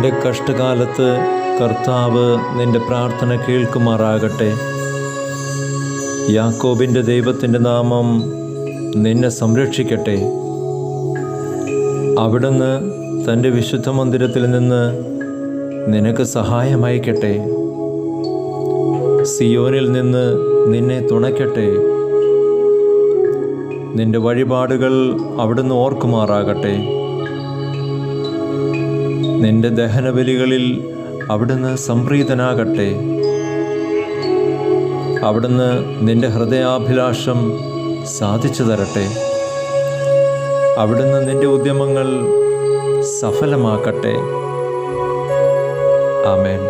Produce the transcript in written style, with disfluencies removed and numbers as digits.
നിന്റെ കഷ്ടകാലത്ത് കർത്താവ് നിന്റെ പ്രാർത്ഥന കേൾക്കുമാറാകട്ടെ. യാക്കോബിൻ്റെ ദൈവത്തിൻ്റെ നാമം നിന്നെ സംരക്ഷിക്കട്ടെ. അവിടുന്ന് തൻ്റെ വിശുദ്ധ മന്ദിരത്തിൽ നിന്ന് നിനക്ക് സഹായമയക്കട്ടെ. സിയോനിൽ നിന്ന് നിന്നെ തുണയ്ക്കട്ടെ. നിന്റെ വഴിപാടുകൾ അവിടുന്ന് ഓർക്കുമാറാകട്ടെ. നിന്റെ ദഹനബലികളിൽ അവിടുന്ന് സംപ്രീതനാകട്ടെ. അവിടുന്ന് നിന്റെ ഹൃദയാഭിലാഷം സാധിച്ചു തരട്ടെ. അവിടുന്ന് നിന്റെ ഉദ്യമങ്ങൾ സഫലമാക്കട്ടെ. ആമേൻ.